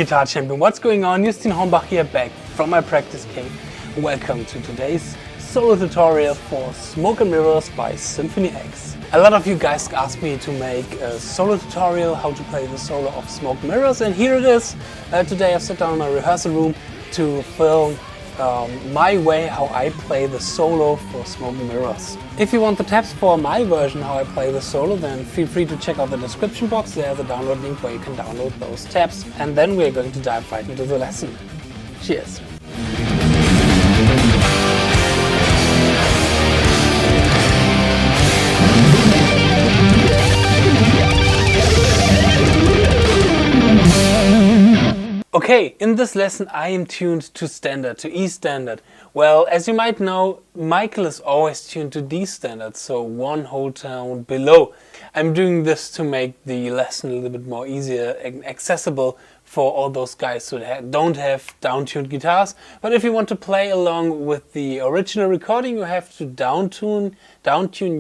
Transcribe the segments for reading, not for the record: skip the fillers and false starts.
Guitar Champion, what's going on? Justin Hornbach here, back from my practice cave. Welcome to today's solo tutorial for Smoke and Mirrors by Symphony X. A lot of you guys asked me to make a solo tutorial how to play the solo of Smoke and Mirrors, and here it is. Today I've sat down in my rehearsal room to film my way how I play the solo for Smoke and Mirrors. If you want the tabs for my version how I play the solo, then feel free to check out the description box. There's a download link where you can download those tabs, and then we're going to dive right into the lesson. Cheers! Okay, in this lesson I am tuned to standard, to E standard. Well, as you might know, Michael is always tuned to D standard, so one whole tone below. I'm doing this to make the lesson a little bit more easier and accessible for all those guys who don't have down-tuned guitars. But if you want to play along with the original recording, you have to down-tune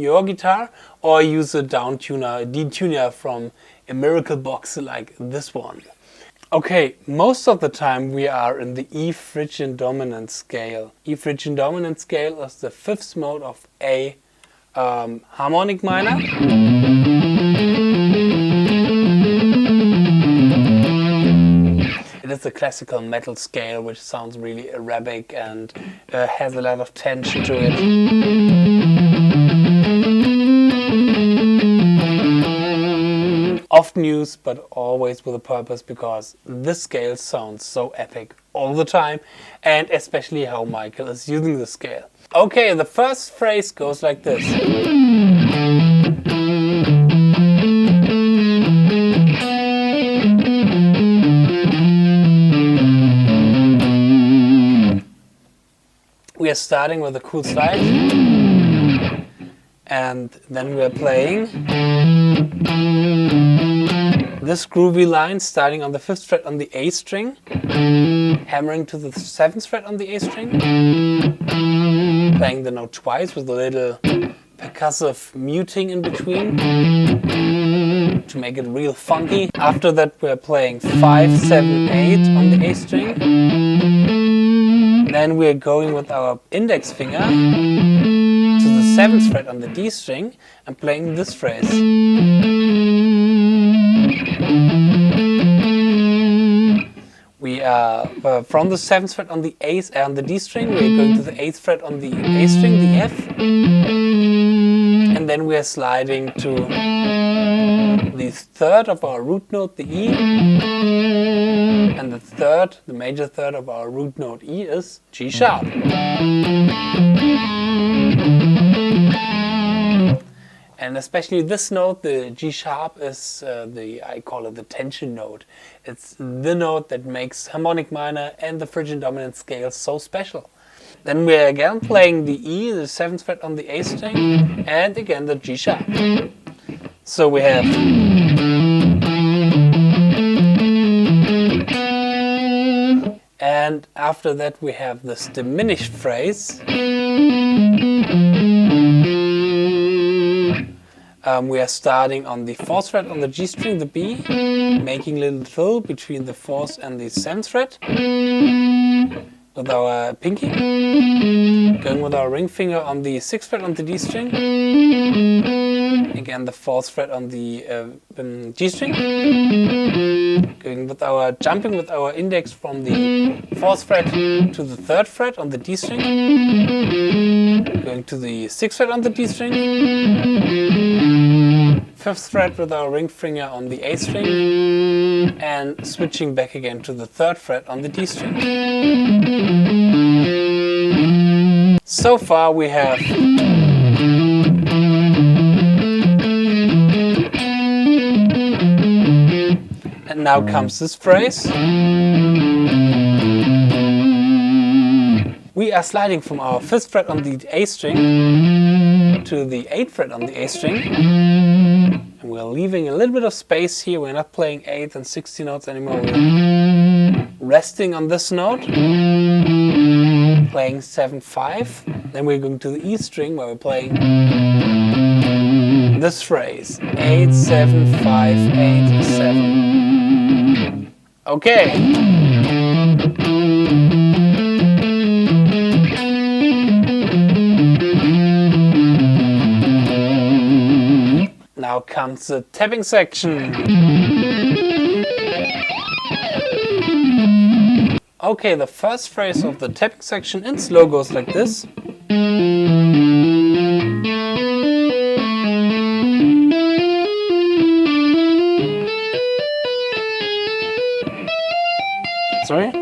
your guitar or use a down-tuner, a detuner from a miracle box like this one. Okay, most of the time we are in the E Phrygian dominant scale. E Phrygian dominant scale is the fifth mode of A harmonic minor. It is a classical metal scale which sounds really Arabic and has a lot of tension to it. Often used, but always with a purpose, because this scale sounds so epic all the time, and especially how Michael is using the scale. Okay, the first phrase goes like this. We are starting with a cool slide, and then we are playing this groovy line starting on the 5th fret on the A string, hammering to the 7th fret on the A string, playing the note twice with a little percussive muting in between to make it real funky. After that we're playing 5, 7, 8 on the A string. Then we're going with our index finger to the 7th fret on the D string and playing this phrase. We are from the 7th fret on the D string, we're going to the 8th fret on the A string, the F, and then we're sliding to the 3rd of our root note, the E, and the major third of our root note E is G sharp. And especially this note, the G sharp, is I call it the tension note. It's the note that makes harmonic minor and the Phrygian dominant scale so special. Then we're again playing the E, the 7th fret on the A string, and again the G sharp. So we have and after that we have this diminished phrase. We are starting on the 4th fret on the G string, the B, making a little fill between the 4th and the 7th fret with our pinky, going with our ring finger on the 6th fret on the D string, again the 4th fret on the G string, going with our jumping with our index from the 4th fret to the 3rd fret on the D string, going to the 6th fret on the D string, 5th fret with our ring finger on the A string, and switching back again to the 3rd fret on the D string. So far we have and now comes this phrase. We are sliding from our 5th fret on the A string to the 8th fret on the A string. And we're leaving a little bit of space here. We're not playing 8th and 16 notes anymore. We're resting on this note, playing 7, 5. Then we're going to the E string where we're playing this phrase, 8, 7, 5, 8, 7. Okay. Now comes the tapping section. Okay, the first phrase of the tapping section in slow goes like this. Sorry.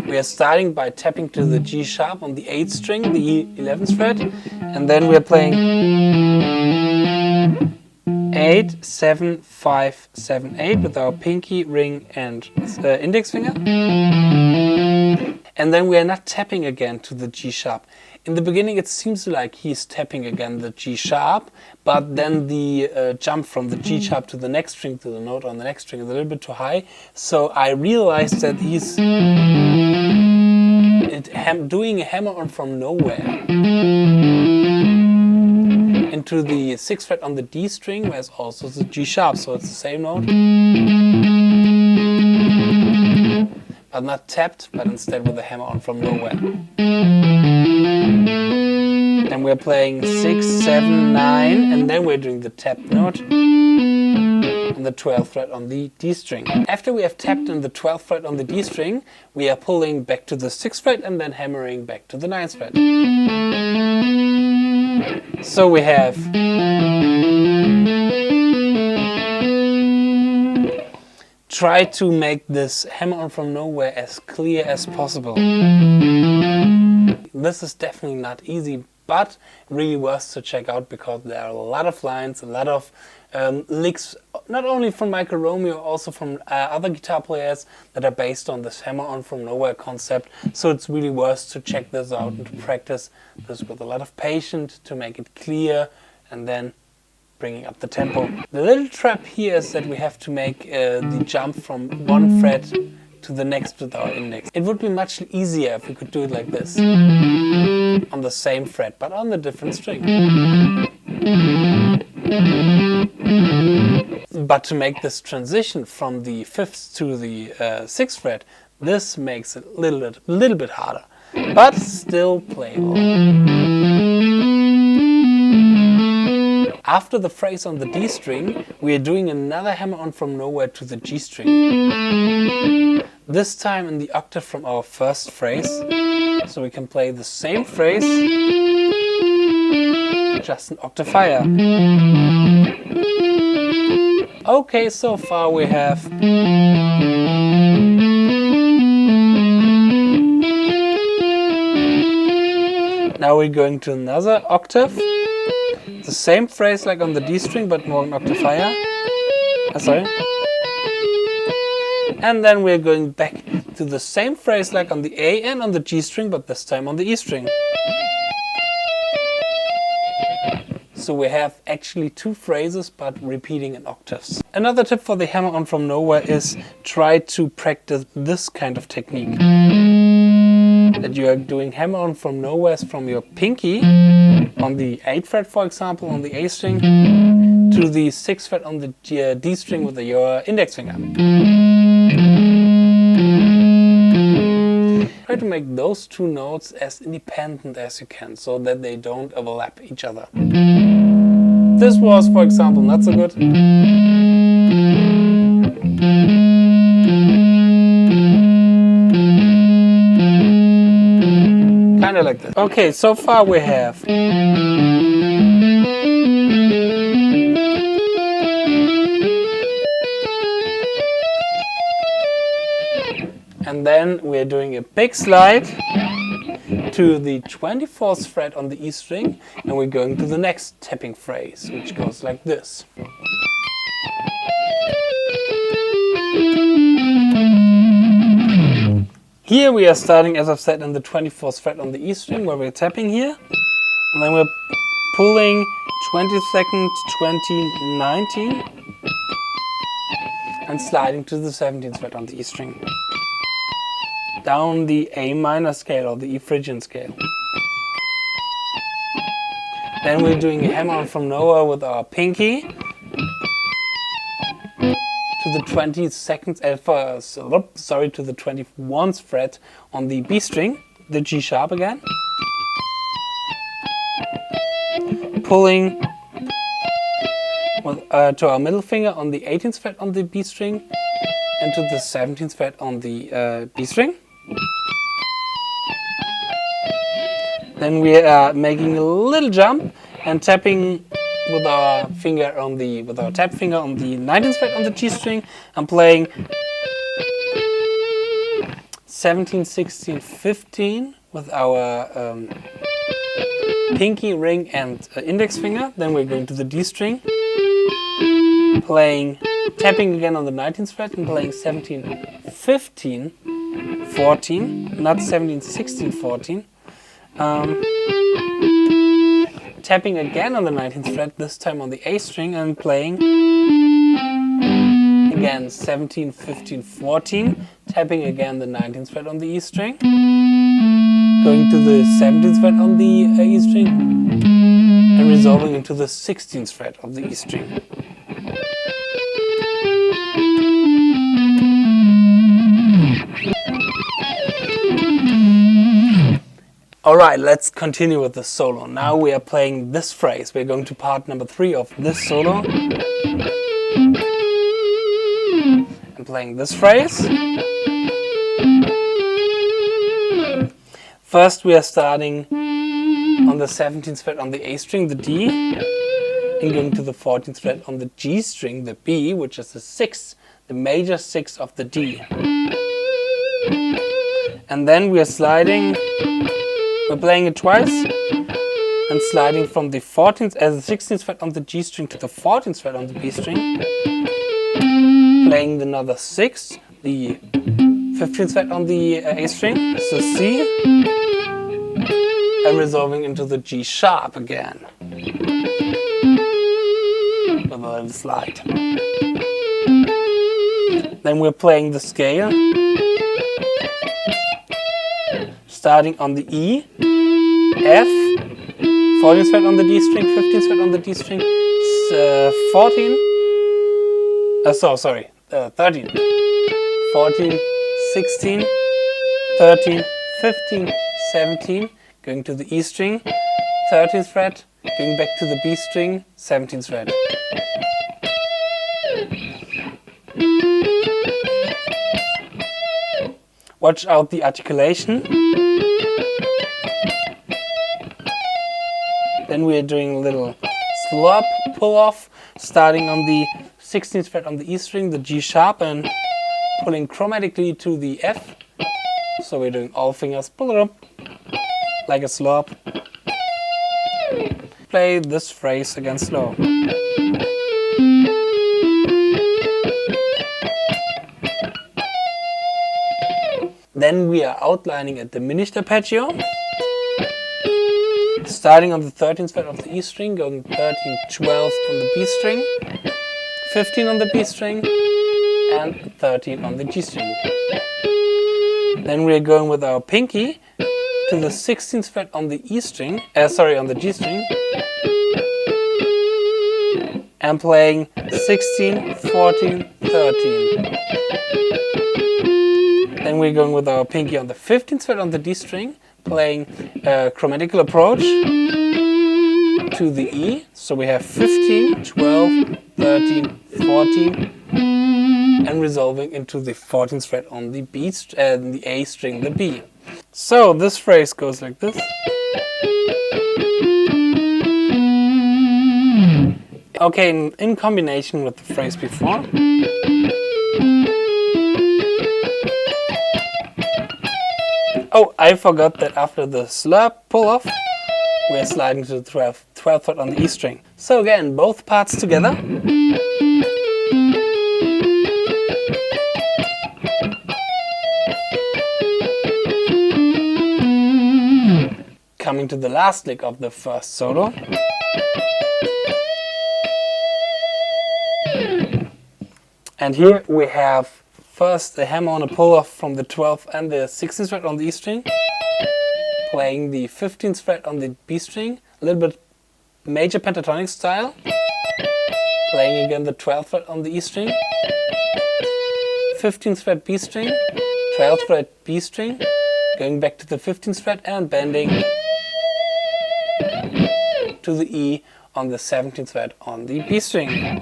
We are starting by tapping to the G sharp on the 8th string, the 11th fret, and then we are playing 8, 7, 5, 7, 8 with our pinky, ring and index finger. And then we are not tapping again to the G sharp. In the beginning it seems like he's tapping again the G sharp, but then the jump from the G sharp to the next string, to the note on the next string, is a little bit too high. So I realized that he's doing a hammer on from nowhere into the 6th fret on the D string, whereas also the G sharp, so it's the same note, but not tapped, but instead with a hammer on from nowhere. Then we're playing 6, 7, 9, and then we're doing the tapped note on the 12th fret on the D string. After we have tapped in the 12th fret on the D string, we are pulling back to the 6th fret and then hammering back to the 9th fret. So we have try to make this hammer on from nowhere as clear as possible. This is definitely not easy, but really worth to check out because there are a lot of lines, a lot of licks, not only from Michael Romeo, also from other guitar players that are based on this hammer on from nowhere concept. So it's really worth to check this out and to practice this with a lot of patience to make it clear and then bringing up the tempo. The little trap here is that we have to make the jump from one fret to the next with our index. It would be much easier if we could do it like this, on the same fret, but on the different string. But to make this transition from the 5th to the 6th fret, this makes it a little bit harder, but still playable. After the phrase on the D string, we are doing another hammer on from nowhere to the G string. This time in the octave from our first phrase, so we can play the same phrase, just an octave higher. Okay, so far we have now we're going to another octave. The same phrase like on the D string, but more an octave higher. Sorry. And then we're going back to the same phrase like on the A and on the G string, but this time on the E string. So we have actually two phrases, but repeating in octaves. Another tip for the hammer on from nowhere is try to practice this kind of technique. That you are doing hammer on from nowhere from your pinky on the 8th fret, for example, on the A string, to the 6th fret on the D string with your index finger. Try to make those two notes as independent as you can, so that they don't overlap each other. This was, for example, not so good. Kinda like that. Okay, so far we have and then we're doing a big slide to the 24th fret on the E string, and we're going to the next tapping phrase, which goes like this. Here we are starting, as I've said, in the 24th fret on the E string, where we're tapping here, and then we're pulling 22nd, 20, 19, and sliding to the 17th fret on the E string, down the A minor scale or the E Phrygian scale. Then we're doing a hammer on from nowhere with our pinky, to the 22nd, to the 21st fret on the B string, the G sharp again, pulling to our middle finger on the 18th fret on the B string, and to the 17th fret on the B string. Then we are making a little jump and tapping with our tap finger on the 19th fret on the G string. I'm playing 17, 16, 15 with our pinky, ring and index finger. Then we're going to the D string, tapping again on the 19th fret and playing 17, 15, 14, not 17, 16, 14. Tapping again on the 19th fret, this time on the A string, and playing again 17, 15, 14, tapping again the 19th fret on the E string, going to the 17th fret on the E string, and resolving into the 16th fret of the E string. Alright, let's continue with the solo. Now we are playing this phrase. We're going to part number 3 of this solo. I'm playing this phrase. First we are starting on the 17th fret on the A string, the D, and going to the 14th fret on the G string, the B, which is the 6th, the major 6th of the D. And then we are sliding. We're playing it twice and sliding from the 16th fret on the G string to the 14th fret on the B string, playing another 6, the 15th fret on the A string, so C, and resolving into the G sharp again with a little slide. Then we're playing the scale, starting on the E, F, 14th fret on the D string, 15th fret on the D string, 13, 14, 16, 13, 15, 17, going to the E string, 13th fret, going back to the B string, 17th fret. Watch out the articulation. Then we are doing a little slop pull off, starting on the 16th fret on the E string, the G sharp, and pulling chromatically to the F. So we're doing all fingers, pull it up like a slop. Play this phrase again slow. Then we are outlining a diminished arpeggio, starting on the 13th fret of the E string, going 13, 12 from the B string, 15 on the B string, and 13 on the G string. Then we are going with our pinky to the 16th fret on the G string, and playing 16, 14, 13. Then we're going with our pinky on the 15th fret on the D string, playing a chromatical approach to the E. So we have 15, 12, 13, 14, and resolving into the 14th fret on the B and the A string, the B. So this phrase goes like this. Okay, in combination with the phrase before. Oh, I forgot that after the slurp pull-off, we're sliding to the 12th fret on the E string. So again, both parts together. Coming to the last lick of the first solo. And here we have first a hammer on a pull-off from the 12th and the 16th fret on the E string, playing the 15th fret on the B string, a little bit major pentatonic style, playing again the 12th fret on the E string, 15th fret B string, 12th fret B string, going back to the 15th fret and bending to the E on the 17th fret on the B string.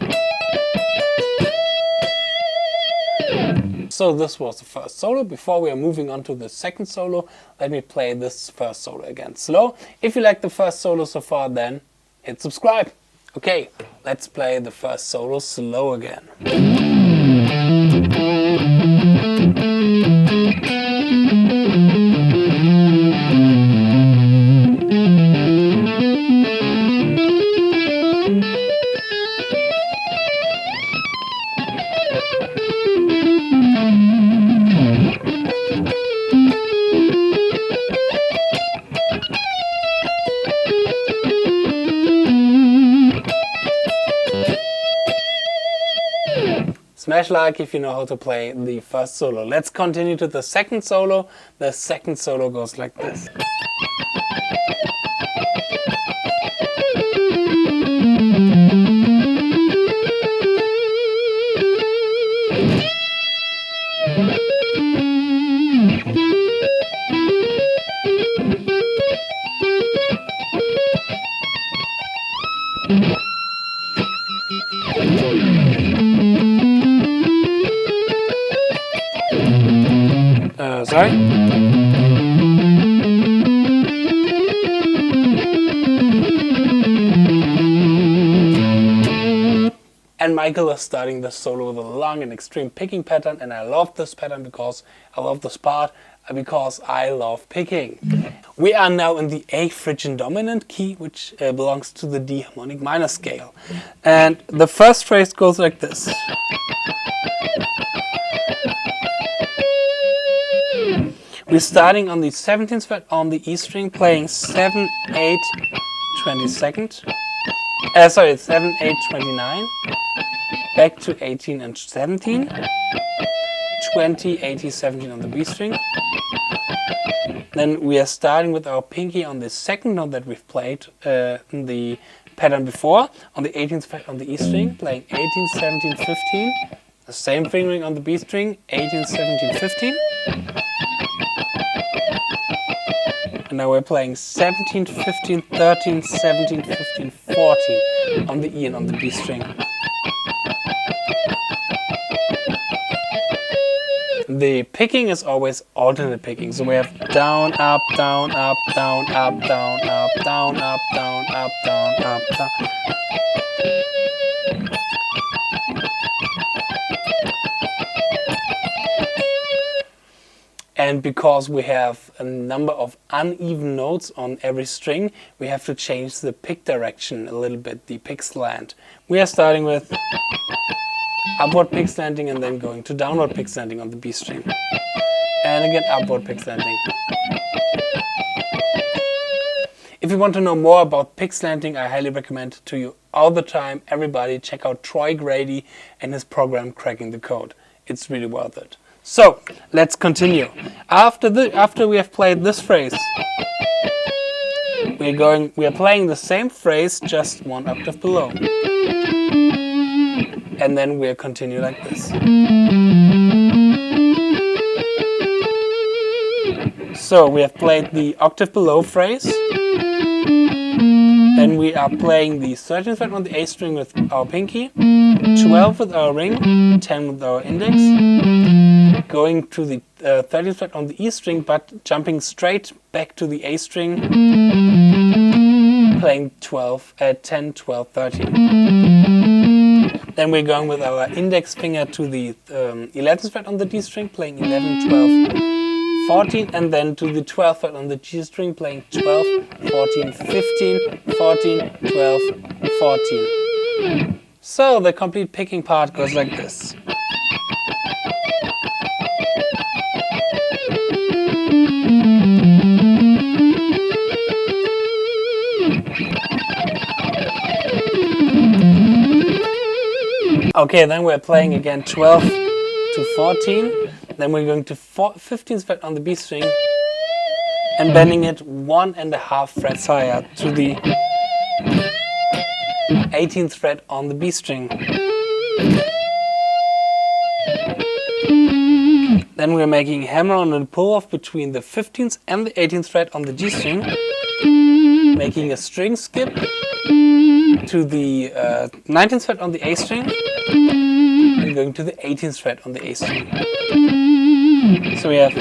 So this was the first solo. Before we are moving on to the second solo, let me play this first solo again slow. If you like the first solo so far, then hit subscribe. Okay, let's play the first solo slow again. Smash like if you know how to play the first solo. Let's continue to the second solo. The second solo goes like this. Sorry? And Michael is starting the solo with a long and extreme picking pattern, and I love this pattern because I love this part, because I love picking. We are now in the A Phrygian dominant key, which belongs to the D harmonic minor scale. And the first phrase goes like this. We're starting on the 17th fret on the E string, playing 7, 8, 22nd. 7, 8, 29. Back to 18 and 17. 20, 80, 17 on the B string. Then we are starting with our pinky on the second note that we've played in the pattern before, on the 18th fret on the E string, playing 18, 17, 15. The same fingering on the B string, 18, 17, 15. And now we're playing 17, 15, 13, 17, 15, 14 on the E and on the B string. The picking is always alternate picking, so we have down, up, down, up, down, up, down, up, down, up, down, up, down, up, down. And because we have a number of uneven notes on every string, we have to change the pick direction a little bit, the pick slant. We are starting with upward pick slanting and then going to downward pick slanting on the B string. And again upward pick slanting. If you want to know more about pick slanting, I highly recommend to you all the time, everybody check out Troy Grady and his program Cracking the Code. It's really worth it. So, let's continue. After we have played this phrase, we are playing the same phrase, just one octave below. And then we'll continue like this. So, we have played the octave below phrase. Then we are playing the 13th fret on the A string with our pinky, 12 with our ring, 10 with our index, going to the 13th fret on the E string, but jumping straight back to the A string, playing 10, 12, 13. Then we're going with our index finger to the 11th fret on the D string, playing 11, 12, 14, and then to the 12th fret on the G string, playing 12, 14, 15, 14, 12, 14. So the complete picking part goes like this. Okay, then we're playing again 12 to 14. Then we're going to 15th fret on the B string and bending it 1.5 frets higher to the 18th fret on the B string. Then we're making a hammer-on and pull-off between the 15th and the 18th fret on the G string, making a string skip to the 19th fret on the A string, and going to the 18th fret on the A string. So we have.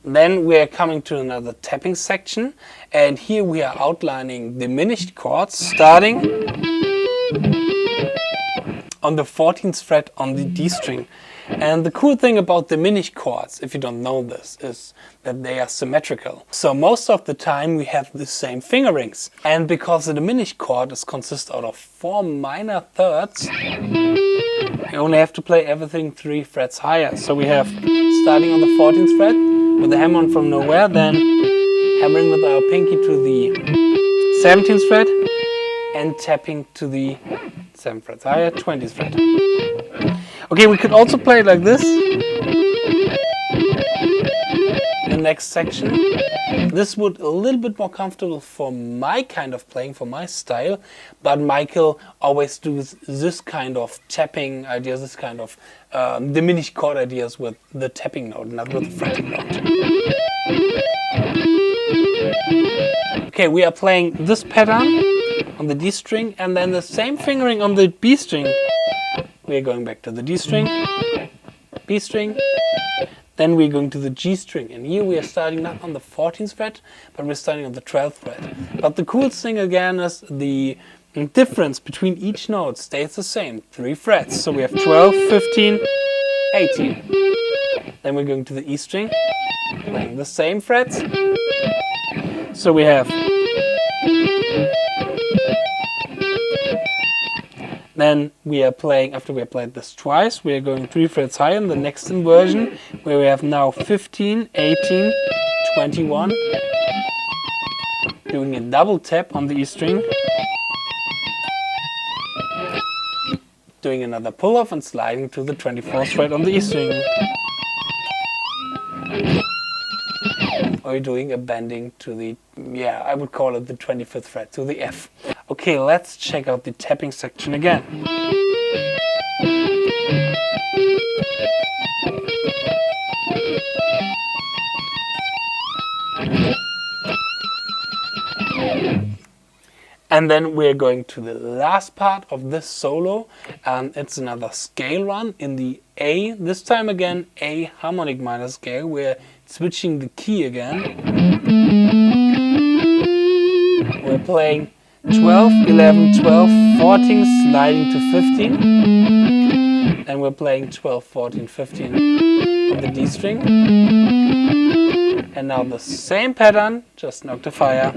Then we are coming to another tapping section, and here we are outlining diminished chords starting on the 14th fret on the D string. And the cool thing about diminished chords, if you don't know this, is that they are symmetrical. So most of the time we have the same fingerings. And because the diminished chord consists out of 4 minor thirds, you only have to play everything 3 frets higher. So we have starting on the 14th fret with the hammer-on from nowhere, then hammering with our pinky to the 17th fret and tapping to the 7 frets higher, 20th fret. Okay, we could also play it like this. The next section. This would a little bit more comfortable for my kind of playing, for my style, but Michael always does this kind of tapping ideas, this kind of diminished chord ideas with the tapping note, not with the fretting note. Okay, we are playing this pattern on the D string and then the same fingering on the B string. We are going back to the D string, B string, then we're going to the G string, and here we are starting not on the 14th fret, but we're starting on the 12th fret. But the coolest thing again is the difference between each note stays the same, 3 frets. So we have 12, 15, 18. Then we're going to the E string, playing the same frets. So we have. Then we are playing, after we have played this twice, we are going 3 frets higher in the next inversion, where we have now 15, 18, 21, doing a double tap on the E string, doing another pull-off and sliding to the 24th fret on the E string. Or doing a bending to the, I would call it the 25th fret, to the F. Okay, let's check out the tapping section again. And then we're going to the last part of this solo, and it's another scale run in the A, this time again A harmonic minor scale. We're switching the key again. We're playing 12, 11, 12, 14, sliding to 15. And we're playing 12, 14, 15 on the D string. And now the same pattern, just an octave higher.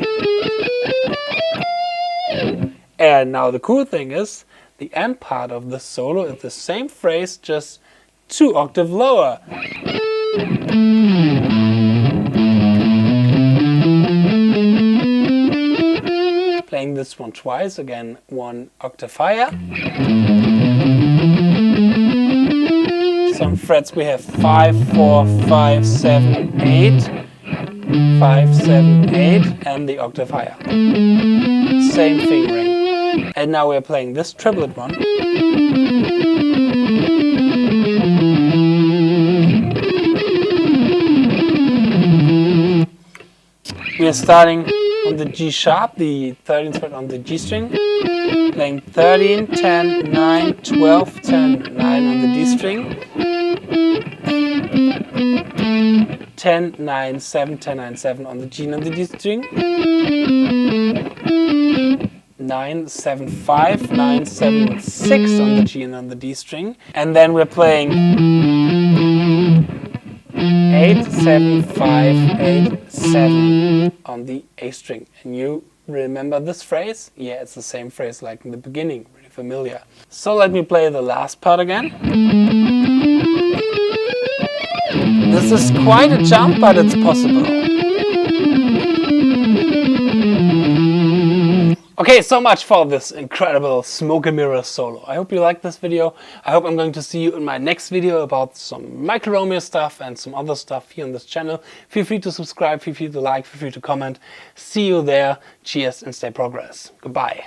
And now the cool thing is, the end part of the solo is the same phrase, just 2 octaves lower. Playing this one twice, again 1 octave higher. Some frets we have 5, 4, 5, 7, 8, 5, 7, 8, and the octave higher. Same fingering. And now we're playing this triplet one. We are starting on the G sharp, the 13th fret on the G string, playing 13, 10, 9, 12, 10, 9 on the D string, 10, 9, 7, 10, 9, 7 on the G and on the D string, 9, 7, 5, 9, 7, 6 on the G and on the D string, and then we're playing 8, 7, 5, 8, 7 on the A string. And you remember this phrase? Yeah, it's the same phrase like in the beginning, really familiar. So let me play the last part again. This is quite a jump, but it's possible. Okay, so much for this incredible smoke and mirrors solo. I hope you liked this video. I hope I'm going to see you in my next video about some Michael Romeo stuff and some other stuff here on this channel. Feel free to subscribe, feel free to like, feel free to comment. See you there. Cheers and stay progress. Goodbye.